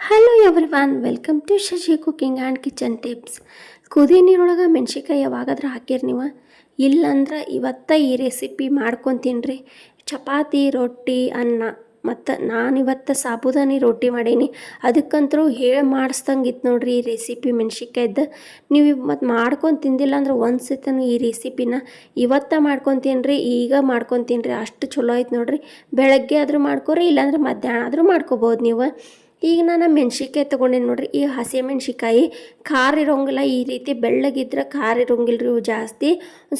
Hello everyone, welcome to Shashi cooking and kitchen tips. ಕುದಿ ನೀರೊಳಗೆ ಮೆಣ್ಸಿನ್ಕಾಯಿ ಯಾವಾಗಾದ್ರೂ ಹಾಕಿರಿ ನೀವು? ಇಲ್ಲಂದ್ರೆ ಇವತ್ತು ಈ ರೆಸಿಪಿ ಮಾಡ್ಕೊತೀನಿ. ಚಪಾತಿ, ರೊಟ್ಟಿ, ಅನ್ನ ಮತ್ತು ನಾನಿವತ್ತು ಸಾಬುದಾನಿ ರೊಟ್ಟಿ ಮಾಡೀನಿ. ಅದಕ್ಕಂತರೂ ಹೇಳಿ ಮಾಡಿಸ್ದಂಗಿತ್ತು ನೋಡ್ರಿ ಈ ರೆಸಿಪಿ ಮೆಣ್ಸಿನ್ಕಾಯ್ದು. ನೀವು ಮತ್ತು ಮಾಡ್ಕೊಂಡು ತಿಂದಿಲ್ಲ ಅಂದ್ರೆ ಒಂದು ಸತನೂ ಈ ರೆಸಿಪಿನ ಇವತ್ತು ಮಾಡ್ಕೊತೀನಿ, ಈಗ ಮಾಡ್ಕೊತೀನಿ. ಅಷ್ಟು ಚಲೋ ಐತೆ ನೋಡ್ರಿ. ಬೆಳಗ್ಗೆ ಆದರೂ ಮಾಡ್ಕೊರಿ, ಇಲ್ಲಾಂದ್ರೆ ಮಧ್ಯಾಹ್ನ ಆದರೂ ಮಾಡ್ಕೊಬೋದು ನೀವು. ಈಗ ನಾನು ಮೆಣ್ಸಿನ್ಕಾಯಿ ತೊಗೊಂಡೇನಿ ನೋಡ್ರಿ. ಈ ಹಸಿ ಮೆಣ್ಸಿನ್ಕಾಯಿ ಖಾರ ಇರೋಂಗಿಲ್ಲ, ಈ ರೀತಿ ಬೆಳ್ಳಗಿದ್ರೆ ಖಾರ ಇರೋಂಗಿಲ್ಲ ರೀ. ಇವು ಜಾಸ್ತಿ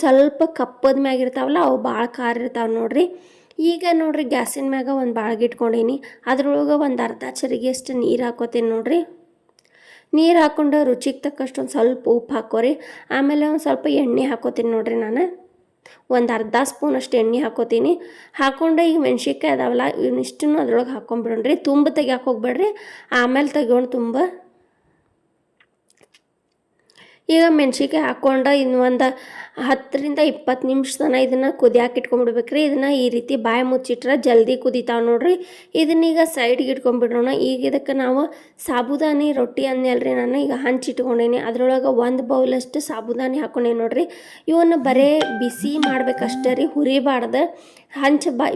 ಸ್ವಲ್ಪ ಕಪ್ಪದ ಮ್ಯಾಗ ಇರ್ತಾವಲ್ಲ, ಅವು ಭಾಳ ಖಾರ ಇರ್ತಾವೆ ನೋಡ್ರಿ. ಈಗ ನೋಡ್ರಿ ಗ್ಯಾಸಿನ ಮ್ಯಾಗ ಒಂದು ಬಾಳ್ಗೆ ಇಟ್ಕೊಂಡೀನಿ. ಅದ್ರೊಳಗೆ ಒಂದು ಅರ್ಧ ಚರಿಗೆಯಷ್ಟು ನೀರು ಹಾಕೋತೀನಿ ನೋಡ್ರಿ. ನೀರು ಹಾಕ್ಕೊಂಡು ರುಚಿಗೆ ತಕ್ಕಷ್ಟು ಒಂದು ಸ್ವಲ್ಪ ಉಪ್ಪು ಹಾಕೋರಿ. ಆಮೇಲೆ ಒಂದು ಸ್ವಲ್ಪ ಎಣ್ಣೆ ಹಾಕೋತೀನಿ ನೋಡ್ರಿ. ನಾನು ಒಂದು ಅರ್ಧ ಸ್ಪೂನಷ್ಟು ಎಣ್ಣೆ ಹಾಕೋತೀನಿ. ಹಾಕ್ಕೊಂಡು ಈಗ ಮೆಣ್ಸಿನ್ಕಾಯಿ ಅದಾವಲ್ಲ, ಇವನ್ನಿಷ್ಟನ್ನು ಅದ್ರೊಳಗೆ ಹಾಕ್ಕೊಂಬಿಡೋಣ್ರಿ. ತುಂಬ ತೆಗಿಯಾಕೆ ಹೋಗ್ಬೇಡ್ರಿ, ಆಮೇಲೆ ತೆಗಿಯೋಣ ತುಂಬ. ಈಗ ಮೆಣ್ಸಿನ್ಕಾಯಿ ಹಾಕ್ಕೊಂಡು ಇನ್ನು ಒಂದು 10-20 ನಿಮಿಷ ತನಕ ಇದನ್ನು ಕುದಿಯಾಕೆ ಇಟ್ಕೊಂಡ್ಬಿಡ್ಬೇಕ್ರಿ. ಇದನ್ನು ಈ ರೀತಿ ಬಾಯಿ ಮುಚ್ಚಿಟ್ರೆ ಜಲ್ದಿ ಕುದಿತಾವೆ ನೋಡ್ರಿ. ಇದನ್ನೀಗ ಸೈಡ್ಗೆ ಇಟ್ಕೊಂಡ್ಬಿಡೋಣ. ಈಗ ಇದಕ್ಕೆ ನಾವು ಸಾಬುದಾನಿ ರೊಟ್ಟಿ ಅಂದ್ನಲ್ರಿ, ನಾನು ಈಗ ಹಂಚಿಟ್ಕೊಂಡೀನಿ. ಅದ್ರೊಳಗೆ 1 ಬೌಲಷ್ಟು ಸಾಬುದಾನಿ ಹಾಕ್ಕೊಂಡೇನಿ ನೋಡ್ರಿ. ಇವನ್ನು ಬರೀ ಬಿಸಿ ಮಾಡ್ಬೇಕಷ್ಟೇ ರೀ, ಹುರಿಬಾರ್ದು.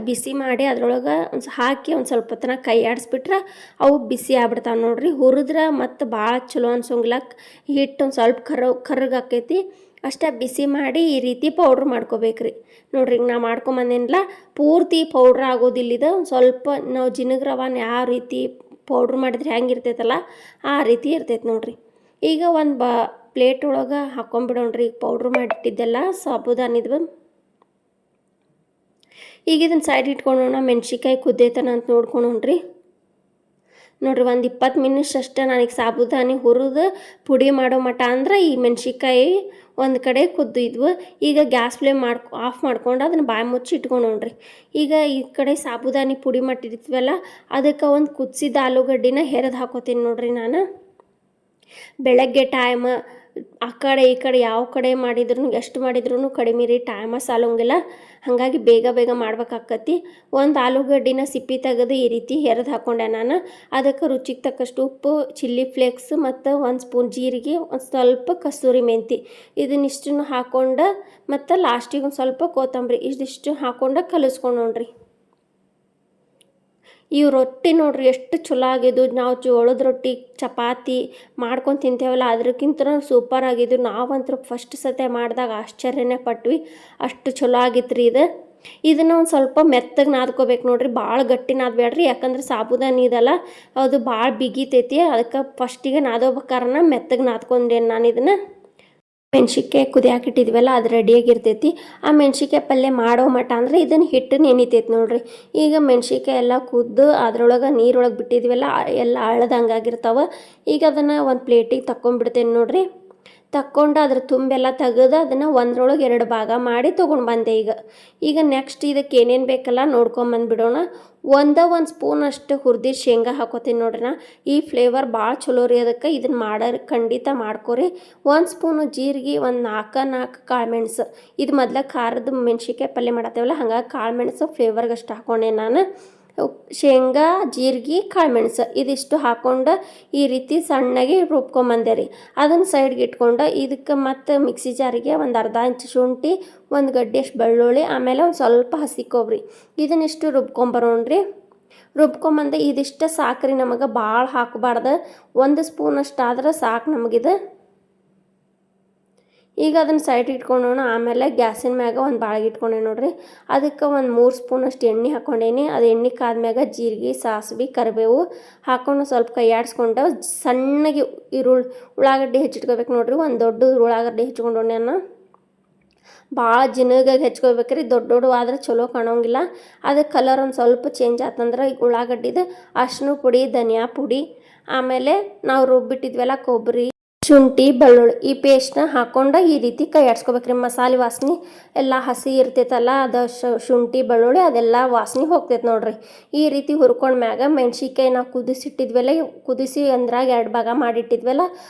ಬಿಸಿ ಮಾಡಿ ಅದ್ರೊಳಗೆ ಹಾಕಿ ಒಂದು ಸ್ವಲ್ಪ ತನಕ ಕೈ ಆಡಿಸ್ಬಿಟ್ರೆ ಅವು ಬಿಸಿ ಆಗ್ಬಿಡ್ತಾವೆ ನೋಡ್ರಿ. ಹುರಿದ್ರೆ ಮತ್ತು ಭಾಳ ಚಲೋ ಅನ್ಸೋಂಗಿಲ್ಲ, ಹಿಟ್ಟು ಒಂದು ಸ್ವಲ್ಪ ಕರ್ರಗಾಕೈತಿ. ಅಷ್ಟೇ ಬಿಸಿ ಮಾಡಿ ಈ ರೀತಿ ಪೌಡ್ರ್ ಮಾಡ್ಕೋಬೇಕ್ರಿ ನೋಡ್ರಿ. ಈಗ ನಾ ಮಾಡ್ಕೊಂಬಂದೇನಿಲ್ಲ, ಪೂರ್ತಿ ಪೌಡ್ರ್ ಆಗೋದಿಲ್ಲ ಇದು. ಒಂದು ಸ್ವಲ್ಪ ನಾವು ಜಿನಗ್ ರವಾನ ಯಾವ ರೀತಿ ಪೌಡ್ರ್ ಮಾಡಿದ್ರೆ ಹೆಂಗೆ ಇರ್ತೈತಲ್ಲ ಆ ರೀತಿ ಇರ್ತೈತೆ ನೋಡ್ರಿ. ಈಗ ಒಂದು ಪ್ಲೇಟ್ ಒಳಗೆ ಹಾಕ್ಕೊಂಬಿಡೋಣ್ರಿ ಈಗ ಪೌಡ್ರ್ ಮಾಡಿಟ್ಟಿದ್ದೆಲ್ಲ ಸಾಬುದಾನಿದು. ಈಗ ಇದನ್ನು ಸೈಡ್ ಇಟ್ಕೊಳ್ಳೋಣ. ಮೆಣ್ಸಿನ್ಕಾಯಿ ಕುದ್ದೇತನ ಅಂತ ನೋಡ್ಕೊಳೋಣ್ರಿ. ನೋಡ್ರಿ, ಒಂದು 20 ನಿಮಿಷ ಅಷ್ಟೇ ನಾನೀಗ ಸಾಬುದಾನಿ ಹುರಿದು ಪುಡಿ ಮಾಡೋ ಮಟ್ಟ ಅಂದ್ರೆ ಈ ಮೆಣ್ಸಿನ್ಕಾಯಿ ಒಂದು ಕಡೆ ಕುದ್ದಿದ್ವು. ಈಗ ಗ್ಯಾಸ್ ಫ್ಲೇಮ್ ಆಫ್ ಮಾಡ್ಕೊಂಡು ಅದನ್ನು ಬಾಯಿ ಮುಚ್ಚಿ ಇಟ್ಕೊಂಡ್ರಿ. ಈಗ ಈ ಕಡೆ ಸಾಬುದಾನಿ ಪುಡಿ ಮಾಡಿರ್ತೀವಲ್ಲ, ಅದಕ್ಕೆ ಒಂದು ಕುದಿಸಿದ ಆಲೂಗಡ್ಡಿನ ಹೆರೆದು ಹಾಕೋತೀನಿ ನೋಡ್ರಿ. ನಾನು ಬೆಳಗ್ಗೆ ಟೈಮ್ ಆ ಕಡೆ ಈ ಕಡೆ ಯಾವ ಕಡೆ ಮಾಡಿದ್ರು ಎಷ್ಟು ಮಾಡಿದ್ರೂ ಕಡಿಮೆ ರೀ, ಟೈಮ ಸಾಲೋಂಗಿಲ್ಲ. ಹಾಗಾಗಿ ಬೇಗ ಬೇಗ ಮಾಡ್ಬೇಕಾಕತಿ. ಒಂದು ಆಲೂಗಡ್ಡಿನ ಸಿಪ್ಪಿ ತೆಗೆದು ಈ ರೀತಿ ಹೆರೆದು ಹಾಕ್ಕೊಂಡೆ ನಾನು. ಅದಕ್ಕೆ ರುಚಿಗೆ ತಕ್ಕಷ್ಟು ಉಪ್ಪು, ಚಿಲ್ಲಿ ಫ್ಲೇಕ್ಸ್ ಮತ್ತು 1 ಸ್ಪೂನ್ ಜೀರಿಗೆ, ಒಂದು ಸ್ವಲ್ಪ ಕಸೂರಿ ಮೆಂತಿ, ಇದನ್ನಿಷ್ಟನ್ನು ಹಾಕ್ಕೊಂಡು ಮತ್ತು ಲಾಸ್ಟಿಗೆ ಒಂದು ಸ್ವಲ್ಪ ಕೊತ್ತಂಬರಿ, ಇದಿಷ್ಟು ಹಾಕ್ಕೊಂಡು ಕಲಿಸ್ಕೊಂಡು ನೋಡ್ರಿ. ಈ ರೊಟ್ಟಿ ನೋಡ್ರಿ ಎಷ್ಟು ಚಲೋ ಆಗಿದ್ದು. ನಾವು ಜೋಳದ ರೊಟ್ಟಿ, ಚಪಾತಿ ಮಾಡ್ಕೊಂಡು ತಿಂತೇವಲ್ಲ, ಅದಕ್ಕಿಂತ ಸೂಪರ್ ಆಗಿದ್ದು. ನಾವಂತೂ ಫಸ್ಟ್ ಸತೆ ಮಾಡಿದಾಗ ಆಶ್ಚರ್ಯನೇ ಪಟ್ವಿ, ಅಷ್ಟು ಚಲೋ ಆಗಿತ್ತು ರೀ ಇದು. ಇದನ್ನು ಒಂದು ಸ್ವಲ್ಪ ಮೆತ್ತಗೆ ನಾದ್ಕೋಬೇಕು ನೋಡ್ರಿ, ಭಾಳ ಗಟ್ಟಿ ನಾದಬೇಡ್ರಿ. ಯಾಕಂದ್ರೆ ಸಾಬುದಾನಿ ಇದಲ್ಲ, ಅದು ಭಾಳ ಬಿಗಿತೈತಿ. ಅದಕ್ಕೆ ಫಸ್ಟಿಗೆ ನಾದೋಬೇಕಾರನ ಮೆತ್ತಗೆ ನಾದ್ಕೊಂಡೇನು ನಾನು ಇದನ್ನು. ಮೆಣ್ಸಿನ್ಕಾಯಿ ಕುದಿಯಾಕಿಟ್ಟಿದ್ವಲ್ಲ, ಅದು ರೆಡಿಯಾಗಿರ್ತೈತಿ. ಆ ಮೆಣ್ಸಿನ್ಕಾಯಿ ಪಲ್ಯ ಮಾಡೋ ಮಟ್ಟ ಅಂದ್ರೆ ಇದನ್ನು ಹಿಟ್ಟು ನೆನಿತೈತಿ ನೋಡ್ರಿ. ಈಗ ಮೆಣ್ಸಿನ್ಕಾಯಿ ಎಲ್ಲ ಕುದ್ದು ಅದ್ರೊಳಗೆ ನೀರೊಳಗೆ ಬಿಟ್ಟಿದ್ವಲ್ಲ, ಎಲ್ಲ ಅಳ್ದಂಗಾಗಿರ್ತಾವೆ. ಈಗ ಅದನ್ನು ಒಂದು ಪ್ಲೇಟಿಗೆ ತಕ್ಕೊಂಡ್ಬಿಡ್ತೇನೆ ನೋಡ್ರಿ. ತಕ್ಕೊಂಡು ಅದ್ರ ತುಂಬೆಲ್ಲ ತೆಗೆದು ಅದನ್ನು ಒಂದ್ರೊಳಗೆ 2 ಭಾಗ ಮಾಡಿ ತೊಗೊಂಡು ಬಂದೆ. ಈಗ ನೆಕ್ಸ್ಟ್ ಇದಕ್ಕೆ ಏನೇನು ಬೇಕಲ್ಲ ನೋಡ್ಕೊಂಬಂದುಬಿಡೋಣ. ಒಂದು ಸ್ಪೂನ್ ಅಷ್ಟು ಹುರಿದಿದ್ದು ಶೇಂಗಾ ಹಾಕೋತೀನಿ ನೋಡ್ರಿ. ನಾ ಈ ಫ್ಲೇವರ್ ಭಾಳ ಚಲೋ ರೀ, ಅದಕ್ಕೆ ಇದನ್ನು ಮಾಡೋರು ಖಂಡಿತ ಮಾಡ್ಕೊರಿ. 1 ಸ್ಪೂನು ಜೀರಿಗೆ, ಒಂದು 4 ಕಾಳುಮೆಣಸು. ಇದು ಮೊದಲ ಖಾರದ ಮೆಣ್ಸಿನ್ಕಾಯಿ ಪಲ್ಯ ಮಾಡತ್ತೇವಲ್ಲ, ಹಾಗಾಗಿ ಕಾಳುಮೆಣಸು ಫ್ಲೇವರ್ಗಷ್ಟು ಹಾಕ್ಕೊಂಡೆ ನಾನು. ಶೇಂಗಾ, ಜೀರಿಗೆ, ಕಾಳುಮೆಣಸು ಇದಿಷ್ಟು ಹಾಕ್ಕೊಂಡು ಈ ರೀತಿ ಸಣ್ಣಗೆ ರುಬ್ಕೊಂಬಂದೆ ರೀ. ಅದನ್ನು ಸೈಡ್ಗೆ ಇಟ್ಕೊಂಡು ಇದಕ್ಕೆ ಮತ್ತು ಮಿಕ್ಸಿ ಜಾರಿಗೆ ಒಂದು ಅರ್ಧ ಇಂಚು ಶುಂಠಿ, 1 ಗಡ್ಡೆಯಷ್ಟು ಬೆಳ್ಳುಳ್ಳಿ, ಆಮೇಲೆ ಒಂದು ಸ್ವಲ್ಪ ಹಸಿ ಕೊಬ್ಬರಿ, ಇದನ್ನಿಷ್ಟು ರುಬ್ಕೊಂಬರೋಣ್ರಿ. ರುಬ್ಕೊಂಬಂದು ಇದಿಷ್ಟು ಸಾಕ್ರಿ, ನಮಗೆ ಭಾಳ ಹಾಕಬಾರ್ದು, 1 ಸ್ಪೂನಷ್ಟು ಆದ್ರೆ ಸಾಕು ನಮಗಿದು. ಈಗ ಅದನ್ನು ಸೈಡ್ ಇಟ್ಕೊಂಡೋಣ. ಆಮೇಲೆ ಗ್ಯಾಸಿನ ಮ್ಯಾಗ ಒಂದು ಬಾಳ್ಗೆ ಇಟ್ಕೊಂಡೆ ನೋಡ್ರಿ. ಅದಕ್ಕೆ ಒಂದು 3 ಸ್ಪೂನಷ್ಟು ಎಣ್ಣೆ ಹಾಕ್ಕೊಂಡೇನಿ. ಅದು ಎಣ್ಣೆ ಕಾದ್ಮ್ಯಾಗ ಜೀರಿಗೆ, ಸಾಸಿವೆ, ಕರಿಬೇವು ಹಾಕ್ಕೊಂಡು ಸ್ವಲ್ಪ ಕೈ ಆಡಿಸ್ಕೊಂಡು ಸಣ್ಣಗೆ ಉಳ್ಳಾಗಡ್ಡಿ ಹೆಚ್ಚಿಟ್ಕೋಬೇಕು ನೋಡ್ರಿ. ಒಂದು ದೊಡ್ಡ ಉಳ್ಳಾಗಡ್ಡಿ ಹೆಚ್ಕೊಂಡು ನಾನು ಭಾಳ ಜಿನಗಾಗಿ ಹೆಚ್ಕೋಬೇಕ್ರಿ, ದೊಡ್ಡ ಆದ್ರೆ ಚಲೋ ಕಾಣೋಂಗಿಲ್ಲ. ಅದಕ್ಕೆ ಕಲರ್ ಒಂದು ಸ್ವಲ್ಪ ಚೇಂಜ್ ಆತಂದ್ರೆ ಈಗ ಉಳ್ಳಾಗಡ್ಡಿದು ಅರಿಶಿನ ಪುಡಿ, ಧನಿಯಾ ಪುಡಿ, ಆಮೇಲೆ ನಾವು ರುಬ್ಬಿಟ್ಟಿದ್ವಲ್ಲ ಕೊಬ್ಬರಿ, ಶುಂಠಿ ಬೆಳ್ಳುಳ್ಳಿ ಈ ಪೇಸ್ಟ್ನ ಹಾಕ್ಕೊಂಡು ಈ ರೀತಿ ಕೈ ಆಡ್ಸ್ಕೊಬೇಕ್ರಿ. ಮಸಾಲೆ ವಾಸನೆ ಎಲ್ಲ ಹಸಿ ಇರ್ತೈತಲ್ಲ, ಅದು ಶುಂಠಿ ಬೆಳ್ಳುಳ್ಳಿ ಅದೆಲ್ಲ ವಾಸನೆ ಹೋಗ್ತೈತೆ ನೋಡ್ರಿ. ಈ ರೀತಿ ಹುರ್ಕೊಂಡ್ಮ್ಯಾಗ ಮೆಣ್ಸಿನ್ಕಾಯಿ ನಾವು ಕುದಿಸಿಟ್ಟಿದ್ವಲ್ಲ, ಕುದಿಸಿ ಅಂದ್ರಾಗ 2 ಭಾಗ ಮಾಡಿಟ್ಟಿದ್ವಲ್ಲ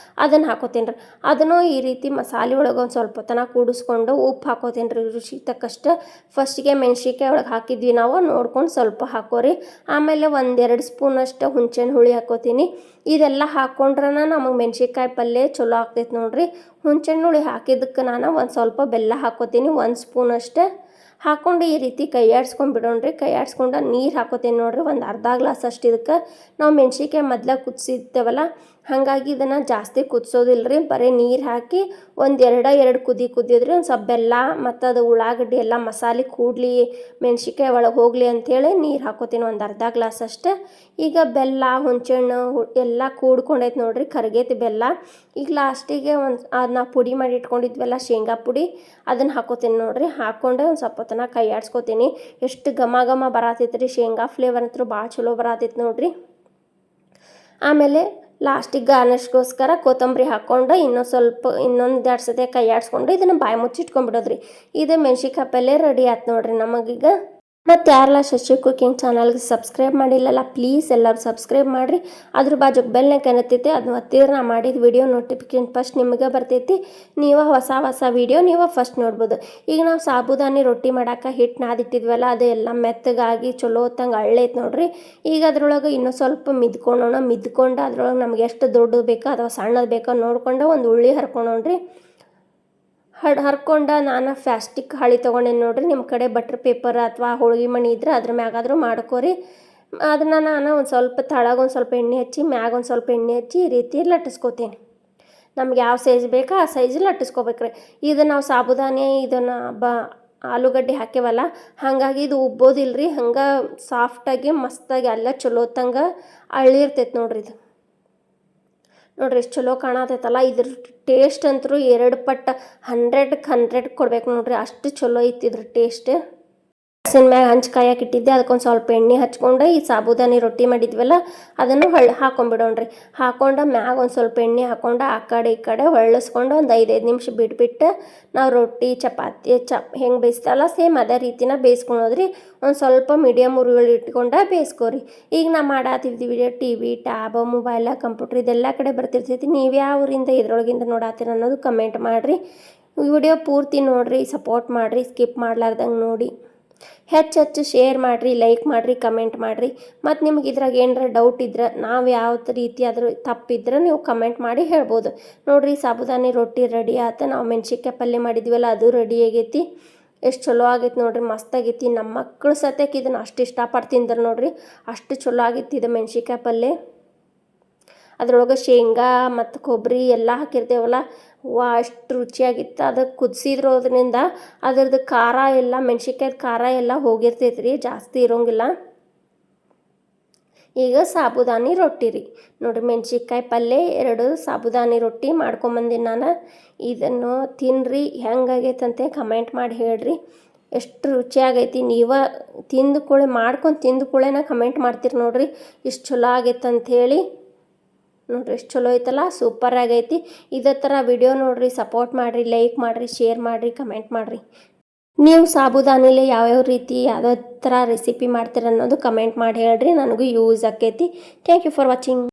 ಅದನ್ನು ಹಾಕೋತೀನಿ ರೀ. ಅದನ್ನು ಈ ರೀತಿ ಮಸಾಲೆ ಒಳಗೆ ಒಂದು ಸ್ವಲ್ಪ ತನಕ ಕೂಡಿಸ್ಕೊಂಡು ಉಪ್ಪು ಹಾಕೋತೀನಿ ರೀ ರುಚಿ ತಕ್ಕಷ್ಟು. ಫಸ್ಟಿಗೆ ಮೆಣ್ಸಿನ್ಕಾಯಿ ಒಳಗೆ ಹಾಕಿದ್ವಿ ನಾವು, ನೋಡ್ಕೊಂಡು ಸ್ವಲ್ಪ ಹಾಕೋರಿ. ಆಮೇಲೆ 1-2 ಸ್ಪೂನಷ್ಟು ಹುಣಸೆಹಣ್ಣು ಹುಳಿ ಹಾಕೋತೀನಿ. ಇದೆಲ್ಲ ಹಾಕ್ಕೊಂಡ್ರೆ ನಮಗೆ ಮೆಣ್ಸಿನ್ಕಾಯಿ ಪಲ್ಯ ಚಲೋ ಆಗ್ತೈತೆ ನೋಡ್ರಿ. ಹುಣಸೆಹಣ್ಣು ಹುಳಿ ಹಾಕಿದ್ದಕ್ಕೆ ನಾನು ಒಂದು ಸ್ವಲ್ಪ ಬೆಲ್ಲ ಹಾಕೋತೀನಿ, 1 ಸ್ಪೂನಷ್ಟೇ ಹಾಕ್ಕೊಂಡು ಈ ರೀತಿ ಕೈ ಆಡ್ಸ್ಕೊಂಡ್ಬಿಡೋಣ್ರಿ. ಕೈ ಆಡ್ಸ್ಕೊಂಡು ನೀರು ಹಾಕೋತೀನಿ ನೋಡ್ರಿ, ಒಂದು ಅರ್ಧ ಗ್ಲಾಸ್ ಅಷ್ಟು. ಇದಕ್ಕೆ ನಾವು ಮೆಣ್ಸಿನ್ಕಾಯಿ ಮೊದಲ ಕುದಿಸಿರ್ತೇವಲ್ಲ, ಹಾಗಾಗಿ ಇದನ್ನು ಜಾಸ್ತಿ ಕುದಿಸೋದಿಲ್ಲ ರೀ. ಬರೀ ನೀರು ಹಾಕಿ ಒಂದು 2 ಕುದಿದ್ರೆ ಒಂದು ಸ್ವಲ್ಪ ಬೆಲ್ಲ ಮತ್ತು ಅದು ಉಳ್ಳಾಗಡ್ಡಿ ಎಲ್ಲ ಮಸಾಲೆ ಕೂಡಲಿ, ಮೆಣ್ಸಿನ್ಕಾಯಿ ಒಳಗೆ ಹೋಗಲಿ ಅಂಥೇಳಿ ನೀರು ಹಾಕೋತೀನಿ ಒಂದು ಅರ್ಧ ಗ್ಲಾಸ್ ಅಷ್ಟೇ. ಈಗ ಬೆಲ್ಲ ಹುಣಸೆಹಣ್ಣು ಎಲ್ಲ ಕೂಡ್ಕೊಂಡೈತೆ ನೋಡ್ರಿ, ಕರಗೈತಿ ಬೆಲ್ಲ. ಈಗ ಲಾಸ್ಟಿಗೆ ನಾವು ಪುಡಿ ಮಾಡಿ ಇಟ್ಕೊಂಡಿದ್ವಲ್ಲ ಶೇಂಗಾ ಪುಡಿ, ಅದನ್ನು ಹಾಕೋತೀನಿ ನೋಡ್ರಿ. ಹಾಕ್ಕೊಂಡೆ ಒಂದು ಸ್ವಲ್ಪ ತನಕ ಕೈ ಆಡ್ಸ್ಕೊತೀನಿ. ಎಷ್ಟು ಘಮ ಘಮ ಬರತೈತೆ ರೀ, ಶೇಂಗಾ ಫ್ಲೇವರ್ ಅಂತೂ ಭಾಳ ಚಲೋ ಬರತೈತೆ ನೋಡ್ರಿ. ಆಮೇಲೆ ಲಾಸ್ಟಿಗೆ ಗಾರ್ನಿಷ್ಗೋಸ್ಕರ ಕೊತ್ತಂಬರಿ ಹಾಕ್ಕೊಂಡು ಇನ್ನೊಂದು 2 ಸತಿ ಕೈ ಆಡಿಸ್ಕೊಂಡು ಇದನ್ನು ಬಾಯಿ ಮುಚ್ಚಿಟ್ಕೊಂಡ್ಬಿಡೋದ್ರಿ. ಇದು ಮೆಣ್ಸಿನ್ಕಾಯಿ ಪಲ್ಯ ರೆಡಿ ಆಯ್ತು ನೋಡ್ರಿ ನಮಗೀಗ. ಮತ್ತು ಯಾರೆಲ್ಲ ಶಶಿ ಕುಕಿಂಗ್ ಚಾನಲ್ಗೆ ಸಬ್ಸ್ಕ್ರೈಬ್ ಮಾಡಿಲ್ಲಲ್ಲ, ಪ್ಲೀಸ್ ಎಲ್ಲರೂ ಸಬ್ಸ್ಕ್ರೈಬ್ ಮಾಡಿರಿ. ಅದ್ರ ಬಾಜು ಬೆಲ್ನ ಕಾಣತೈತಿ, ಅದನ್ನ ಒತ್ತಿದ್ರೆ ನಾ ಮಾಡಿದ ವಿಡಿಯೋ ನೋಟಿಫಿಕೇಶನ್ ಫಸ್ಟ್ ನಿಮಗೆ ಬರ್ತೈತಿ. ನೀವು ಹೊಸ ವಿಡಿಯೋ ನೀವು ಫಸ್ಟ್ ನೋಡ್ಬೋದು. ಈಗ ನಾವು ಸಾಬುದಾನಿ ರೊಟ್ಟಿ ಮಾಡೋಕೆ ಹಿಟ್ಟು ನಾದಿಟ್ಟಿದ್ವಲ್ಲ, ಅದು ಎಲ್ಲ ಮೆತ್ತಗಾಗಿ ಚಲೋ ಹೊತ್ತಂಗೆ ಅಳ್ಳೈತೆ ನೋಡ್ರಿ. ಈಗ ಅದ್ರೊಳಗೆ ಇನ್ನೂ ಸ್ವಲ್ಪ ಮಿದ್ಕೊಂಡು ಅದ್ರೊಳಗೆ ನಮ್ಗೆ ಎಷ್ಟು ದೊಡ್ಡದು ಬೇಕೋ ಅಥವಾ ಸಣ್ಣದು ಬೇಕೋ ನೋಡ್ಕೊಂಡು ಒಂದು ಉಳ್ಳಿ ಹರ್ಕೊಂಡ್ರಿ. ಹರ್ಕೊಂಡು ನಾನು ಪ್ಲಾಸ್ಟಿಕ್ ಹಾಳಿ ತೊಗೊಂಡೇನಿ ನೋಡ್ರಿ. ನಿಮ್ಮ ಕಡೆ ಬಟ್ರ್ ಪೇಪರ್ ಅಥವಾ ಹೋಳಿಗೆ ಮಣಿ ಇದ್ರೆ ಅದ್ರ ಮ್ಯಾಗಾದರೂ ಮಾಡ್ಕೋರಿ. ಅದನ್ನು ನಾನು ಒಂದು ಸ್ವಲ್ಪ ತಳಗೊಂದು ಸ್ವಲ್ಪ ಎಣ್ಣೆ ಹಚ್ಚಿ, ಮ್ಯಾಗ ಒಂದು ಸ್ವಲ್ಪ ಎಣ್ಣೆ ಹಚ್ಚಿ ಈ ರೀತಿ ಲಟ್ಟಿಸ್ಕೋತೀನಿ. ನಮ್ಗೆ ಯಾವ ಸೈಜ್ ಬೇಕೋ ಆ ಸೈಜ್ ಲಟ್ಟಿಸ್ಕೋಬೇಕ್ರಿ. ಇದು ನಾವು ಸಾಬುದಾನಿ ಇದನ್ನು ಆಲೂಗಡ್ಡೆ ಹಾಕ್ಯವಲ್ಲ, ಹಾಗಾಗಿ ಇದು ಉಬ್ಬೋದಿಲ್ರಿ. ಹಂಗೆ ಸಾಫ್ಟಾಗಿ ಮಸ್ತಾಗಿ ಎಲ್ಲ ಚಲೋ ಹೊತ್ತಂಗೆ ಅಳ್ಳಿರ್ತೈತೆ ನೋಡ್ರಿ. ಇದು ನೋಡ್ರಿ ಎಷ್ಟು ಚಲೋ ಕಾಣತೈತಲ್ಲ. ಇದ್ರ ಟೇಸ್ಟ್ ಅಂತೂ 2 ಪಟ್ಟು 100ಕ್ಕೆ 100 ಕೊಡ್ಬೇಕು ನೋಡ್ರಿ, ಅಷ್ಟು ಚಲೋ ಐತಿ ಇದ್ರ ಟೇಸ್ಟ್. ಹಸಿನ ಮ್ಯಾಗ ಹಂಚು ಕಾಯಕ್ಕೆ ಇಟ್ಟಿದ್ದೆ, ಅದಕ್ಕೊಂದು ಸ್ವಲ್ಪ ಎಣ್ಣೆ ಹಚ್ಕೊಂಡು ಈ ಸಾಬುದಾನಿ ರೊಟ್ಟಿ ಮಾಡಿದ್ವಲ್ಲ ಅದನ್ನು ಹಾಕೊಂಡ್ಬಿಡೋಣ್ರಿ. ಹಾಕ್ಕೊಂಡು ಮ್ಯಾಗ ಒಂದು ಸ್ವಲ್ಪ ಎಣ್ಣೆ ಹಾಕ್ಕೊಂಡು ಆ ಕಡೆ ಈ ಕಡೆ ಹೊಳ್ಳಿಸ್ಕೊಂಡು ಒಂದು 5 ನಿಮಿಷ ಬಿಟ್ಬಿಟ್ಟು ನಾವು ರೊಟ್ಟಿ ಚಪಾತಿ ಹೆಂಗೆ ಬೇಯಿಸ್ತಲ್ಲ ಸೇಮ್ ಅದೇ ರೀತಿನ ಬೇಯಿಸ್ಕೊಳೋದ್ರಿ. ಒಂದು ಸ್ವಲ್ಪ ಮೀಡಿಯಮ್ ಉರಿಗಳು ಇಟ್ಕೊಂಡು ಬೇಯಿಸ್ಕೋರಿ. ಈಗ ನಾ ಮಾಡತ್ತಿದ್ದೀವಿ TV, ಟ್ಯಾಬ್, ಮೊಬೈಲ, ಕಂಪ್ಯೂಟ್ರ್ ಇದೆಲ್ಲ ಕಡೆ ಬರ್ತಿರ್ತೈತಿ. ನೀವು ಯಾವ ಊರಿಂದ ಇದ್ರೊಳಗಿಂದ ನೋಡತ್ತೀರ ಅನ್ನೋದು ಕಮೆಂಟ್ ಮಾಡಿರಿ. ವಿಡಿಯೋ ಪೂರ್ತಿ ನೋಡಿರಿ, ಸಪೋರ್ಟ್ ಮಾಡಿರಿ, ಸ್ಕಿಪ್ ಮಾಡ್ಲಾರ್ದಂಗೆ ನೋಡಿ. ಹೆಚ್ಚು ಶೇರ್ ಮಾಡಿರಿ, ಲೈಕ್ ಮಾಡಿರಿ, ಕಮೆಂಟ್ ಮಾಡಿರಿ. ಮತ್ತು ನಿಮ್ಗೆ ಇದ್ರಾಗ ಏನಾರ ಡೌಟ್ ಇದ್ರೆ, ನಾವು ಯಾವ ರೀತಿ ಆದರೂ ತಪ್ಪಿದ್ರೆ ನೀವು ಕಮೆಂಟ್ ಮಾಡಿ ಹೇಳ್ಬೋದು. ನೋಡಿರಿ ಸಾಬುದಾನಿ ರೊಟ್ಟಿ ರೆಡಿ ಆಯ್ತು. ನಾವು ಮೆಣ್ಸಿನ್ಕಾಯಿ ಪಲ್ಯ ಮಾಡಿದ್ವಲ್ಲ ಅದು ರೆಡಿ ಆಗೈತಿ. ಎಷ್ಟು ಚಲೋ ಆಗೈತಿ ನೋಡ್ರಿ, ಮಸ್ತಾಗೈತಿ. ನಮ್ಮ ಮಕ್ಕಳು ಸತ್ಯಕ್ಕೆ ಇದನ್ನು ಅಷ್ಟು ಇಷ್ಟಪಟ್ಟು ತಿಂದ್ರೆ ನೋಡ್ರಿ, ಅಷ್ಟು ಚಲೋ ಆಗೈತಿ ಇದು ಮೆಣ್ಸಿನ್ಕಾಯಿ ಪಲ್ಯ. ಅದ್ರೊಳಗೆ ಶೇಂಗಾ ಮತ್ತು ಕೊಬ್ಬರಿ ಎಲ್ಲ ಹಾಕಿರ್ತೇವಲ್ಲ, ಅಷ್ಟು ರುಚಿಯಾಗಿತ್ತು. ಅದಕ್ಕೆ ಕುದಿಸಿದ್ರೋದ್ರಿಂದ ಅದ್ರದ್ದು ಖಾರ ಎಲ್ಲ ಮೆಣ್ಸಿನ್ಕಾಯ್ದು ಖಾರ ಎಲ್ಲ ಹೋಗಿರ್ತೈತೆ ರೀ, ಜಾಸ್ತಿ ಇರೋಂಗಿಲ್ಲ. ಈಗ ಸಾಬುದಾನಿ ರೊಟ್ಟಿ ರೀ ನೋಡಿರಿ, ಮೆಣ್ಸಿನ್ಕಾಯಿ ಪಲ್ಯ 2 ಸಾಬುದಾನಿ ರೊಟ್ಟಿ ಮಾಡ್ಕೊಂಬಂದಿನಿ ನಾನು. ಇದನ್ನು ತಿನ್ನಿರಿ, ಹೆಂಗಾಗೈತಂತೆ ಕಮೆಂಟ್ ಮಾಡಿ ಹೇಳ್ರಿ. ಎಷ್ಟು ರುಚಿಯಾಗೈತಿ. ನೀವು ಮಾಡ್ಕೊಂಡು ತಿಂದ ಕೂಡಲೇ ಕಮೆಂಟ್ ಮಾಡ್ತೀರಿ ನೋಡಿರಿ, ಇಷ್ಟು ಚಲೋ ಆಗೈತೆ ಅಂಥೇಳಿ. ನೋಡ್ರಿ ಎಷ್ಟು ಚಲೋ ಐತಲ್ಲ, ಸೂಪರ್ ಆಗೈತಿ. ಇದೇ ಥರ ವಿಡಿಯೋ ನೋಡಿರಿ, ಸಪೋರ್ಟ್ ಮಾಡಿರಿ, ಲೈಕ್ ಮಾಡಿರಿ, ಶೇರ್ ಮಾಡಿರಿ, ಕಮೆಂಟ್ ಮಾಡಿರಿ. ನೀವು ಸಾಬುದಾನಿಲೆ ಯಾವ್ಯಾವ ರೀತಿ ಯಾವುದೇ ಥರ ರೆಸಿಪಿ ಮಾಡ್ತೀರ ಅನ್ನೋದು ಕಮೆಂಟ್ ಮಾಡಿ ಹೇಳ್ರಿ, ನನಗೂ ಯೂಸ್ ಆಕೈತಿ. Thank you for watching.